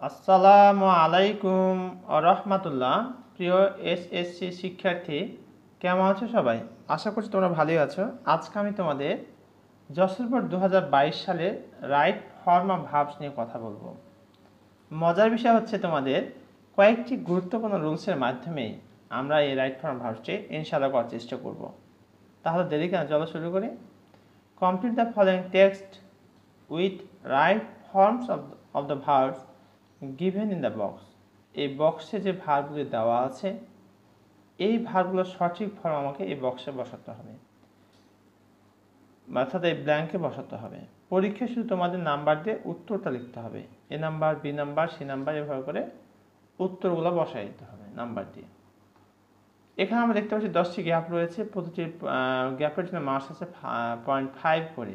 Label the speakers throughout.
Speaker 1: আসসালামু আলাইকুম রহমতুল্লাহ। প্রিয় এসএসসি শিক্ষার্থী, কেমন আছো সবাই? আশা করছি তোমরা ভালোই আছো। আজকে আমি তোমাদের যশোর বোর্ড 2022 সালের রাইট ফর্ম অফ ভার্বস নিয়ে কথা বলবো। মজার বিষয় হচ্ছে তোমাদের কয়েকটি গুরুত্বপূর্ণ রুলসের মাধ্যমে আমরা এই রাইট ফর্ম ভার্বসটি ইনশাআল্লাহ করার চেষ্টা করব। তাহলে দেরি কেন, চলো শুরু করি। Complete the following text with right forms of the verbs given in the box. এই বক্সে যে ভার্বগুলি দেওয়া আছে, এই ভার্বগুলোর সঠিক ফর্ম আমাকে এই বক্সে বসাতে হবে, অর্থাৎ এই ব্ল্যাঙ্কে বসাতে হবে। পরীক্ষা শুধু তোমাদের নাম্বার দিয়ে উত্তরটা লিখতে হবে। A number, B number, C number, এভাবে করে উত্তরগুলো বসাই দিতে হবে নাম্বার দিয়ে। এখানে আমরা দেখতে পাচ্ছি 10টি গ্যাপ রয়েছে। প্রতিটি গ্যাপের জন্য মার্কস আছে 0.5 করে,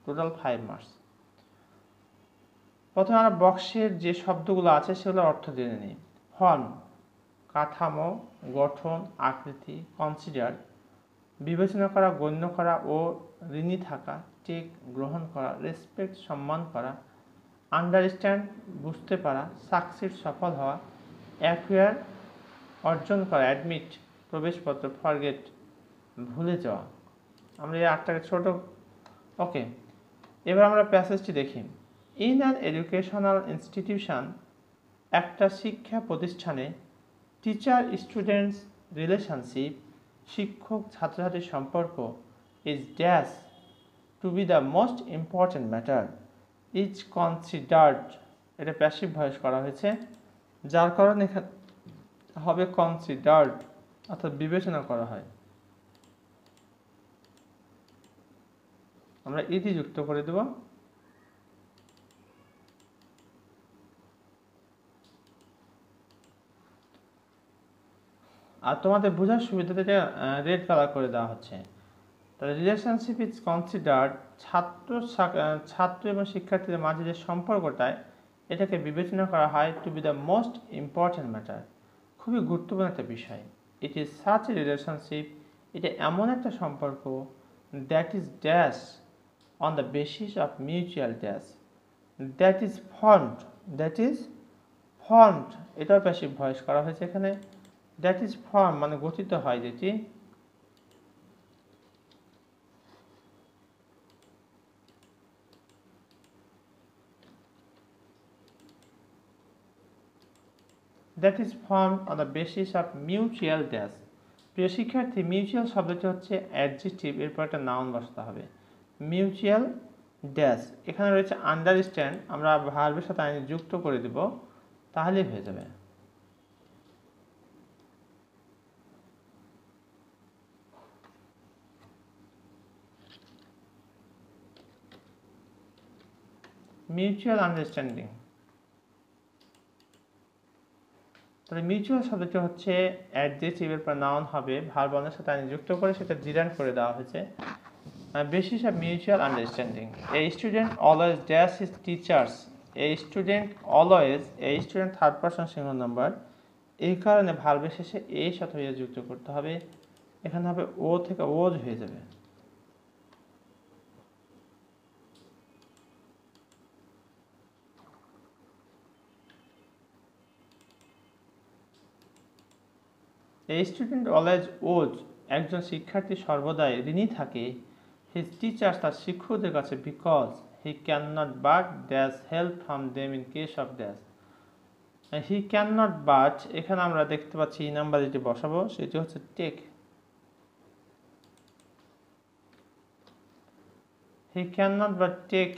Speaker 1: টোটাল 5 মার্কস। প্রথমে আমরা বক্সের যে শব্দগুলো আছে সেগুলোর অর্থ জেনে নিই। ফর্ম, কাঠামো, গঠন, আকৃতি। কনসিডার, বিবেচনা করা, গণ্য করা ও ঋণী থাকা। টেক, গ্রহণ করা। রেসপেক্ট, সম্মান করা। আন্ডারস্ট্যান্ড, বুঝতে পারা। সাকসিড, সফল হওয়া। অ্যাকুয়ার, অর্জন করা। অ্যাডমিট, প্রবেশপত্র। ফরগেট, ভুলে যাওয়া। আমরা এই 8টাকে ছোট। ওকে, এবার আমরা প্যাসেজটি দেখি। ইন অ্যান এডুকেশনাল ইনস্টিটিউশন, একটা শিক্ষা প্রতিষ্ঠানে, টিচার স্টুডেন্টস রিলেশনশিপ, শিক্ষক ছাত্রছাত্রীর সম্পর্ক, is dash to be the most important matter, is considered. এটা প্যাসিভ ভয়েস করা হয়েছে, যার কারণে এখানে হবে কনসিডার্ড, অর্থাৎ বিবেচনা করা হয়। আমরা ইতি যুক্ত করে দেব। আর তোমাদের বোঝার সুবিধাতে রেড কালার করে দেওয়া হচ্ছে। তাহলে রিলেশনশিপ ইজ কনসিডার্ড, ছাত্র এবং শিক্ষার্থীদের মাঝে যে সম্পর্কটায়, এটাকে বিবেচনা করা হয় to be the most important matter, খুবই গুরুত্বপূর্ণ একটা বিষয়। It is such a relationship, এটা এমন একটা সম্পর্ক, that is dash on the basis of mutual dash, that is formed, that is formed, এটাও প্যাসিভ ভয়েস করা হয়েছে এখানে। দ্যাট ইজ ফর্ম মানে গঠিত হয় যেটি, that is form on the basis of mutual dash. প্রিয় শিক্ষার্থী, মিউচুয়াল শব্দটি হচ্ছে অ্যাডজেক্টিভ, এরপর একটা নাউন বসাতে হবে। মিউচুয়াল ড্যাশ, এখানে রয়েছে আন্ডারস্ট্যান্ড, আমরা ভার্বের সাথে আইন যুক্ত করে দেব, তাহলেই হয়ে যাবে। Mutual understanding. তাহলে মিউচুয়াল শব্দটি হচ্ছে অ্যাডজেক্টিভ, এরপর নাউন হবে, ভার্বের সাথে আইন যুক্ত করে সেটা জিরান করে দেওয়া হয়েছে। Basis of mutual understanding. A student always dash his teachers. A student always, a student third person singular number, এই কারণে ভার্বের শেষে এর সাথে যুক্ত করতে হবে। এখানে হবে ও থেকে ওজ হয়ে যাবে। A student always owes, একজন শিক্ষার্থী সর্বদাই ঋণী থাকে, his teachers, তার শিক্ষকদের কাছে, because he cannot but dash help from them in case of dash. He can not but, এখানে আমরা দেখতে পাচ্ছি এই নাম্বার যেটি বসাবো সেটি হচ্ছে take. He can not but take,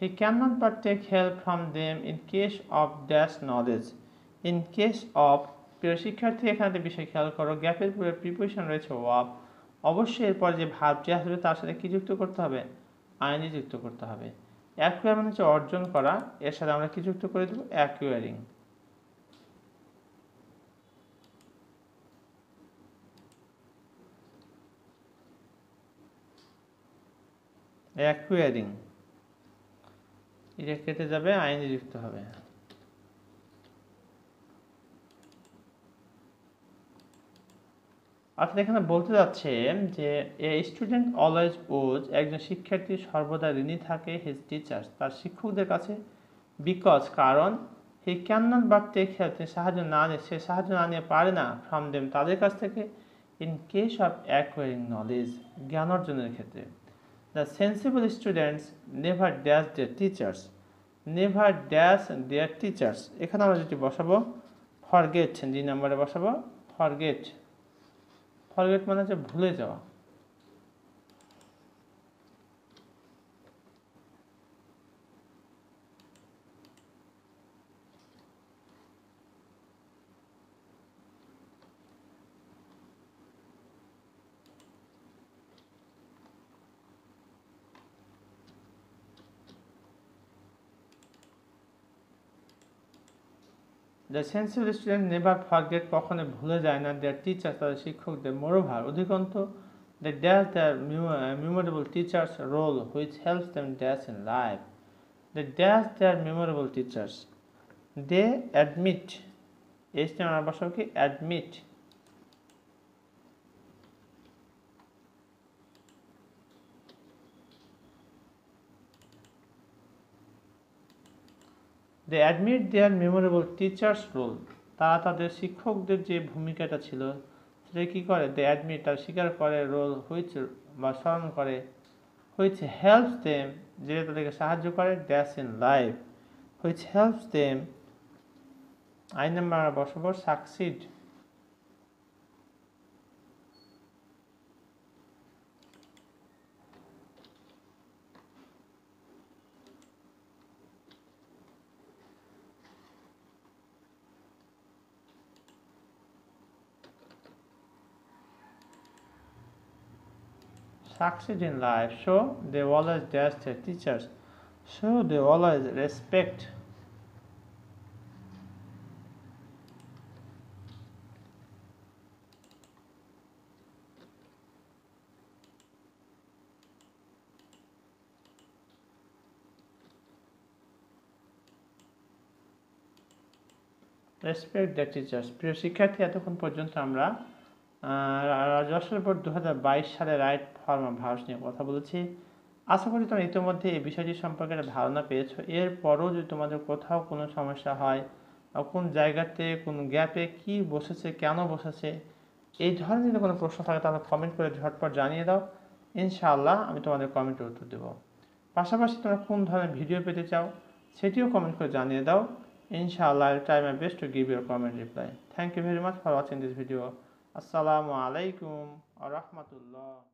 Speaker 1: he cannot but take help from them in case of dash knowledge. In case of, প্রিয় শিক্ষার্থী এখানে একটা বিষয় খেয়াল করো, গ্যাপের পরে প্রিপোজিশন রয়েছে ওয়াব, অবশ্যই এরপর যে ভার্বটি আসবে তার সাথে কি যুক্ত করতে হবে? আইনি যুক্ত করতে হবে। অ্যাকুয়ার মানে হচ্ছে অর্জন করা, এর সাথে আমরা কি যুক্ত করে দেবো? অ্যাকুয়ারিং। অ্যাকুয়ারিং। এটা কেটে যাবে, আইনি যুক্ত হবে। অর্থাৎ এখানে বলতে যাচ্ছে যে এ স্টুডেন্ট অলওয়েজ ওজ, একজন শিক্ষার্থী সর্বদা ঋণী থাকে হিজ টিচার্স, তার শিক্ষকদের কাছে, বিকজ কারণ, he can not but take help, সে সাহায্য না নিয়ে পারে না, ফ্রম দেম তাদের কাছ থেকে, in case of acquiring knowledge, জ্ঞান অর্জনের ক্ষেত্রে। The sensible students never dash their teachers, never dash their teachers, এখানে আমরা যেটি বসাবো ফরগেট, যে নাম্বারে বসাবো ফরগেট। ফরগেট মানে হচ্ছে ভুলে যাওয়া। The sensible student never forget, কখনো ভুলে যায় না, দেয়ার টিচার, তাদের শিক্ষকদের, মোরওভার অধিকন্ত, they dash their memorable teachers role which helps them dash in life, they dash their memorable teachers, they admit, এই আমরা বসাবো কি admit, they admit their memorable teachers role, তারা তাদের শিক্ষকদের যে ভূমিকাটা ছিল সেটা কী করে, দে অ্যাডমিট, তারা স্বীকার করে, রোল হুইচ বা স্মরণ করে, হুইচ হেল্পস দেম, যেটা তাদেরকে সাহায্য করে, dash in life, which helps them, I number বসাবো succeed, succeed in life, so they always dash their teachers, so they always respect, respect the teachers. প্রিয় শিক্ষার্থী, এতক্ষণ পর্যন্ত আমরা যশোর বোর্ড 2022 সালে রাইট ফর্ম অফ ভার্বস নিয়ে কথা বলেছি। আশা করি তোমরা ইতিমধ্যে এই বিষয়টি সম্পর্কে একটা ধারণা পেয়েছো। এরপরও যদি তোমাদের কোথাও কোনো সমস্যা হয়, কোন জায়গাতে কোন গ্যাপে কি বসেছে, কেন বসেছে, এই ধরনের যদি কোনো প্রশ্ন থাকে তাহলে কমেন্ট করে ঝটপট জানিয়ে দাও, ইনশাআল্লাহ আমি তোমাদের কমেন্টের উত্তর দেবো। পাশাপাশি তোমরা কোন ধরনের ভিডিও পেতে চাও সেটিও কমেন্ট করে জানিয়ে দাও। Inshallah, I'll try my best to give your comment reply. Thank you very much for watching this video. Assalamu alaikum wa rahmatullah.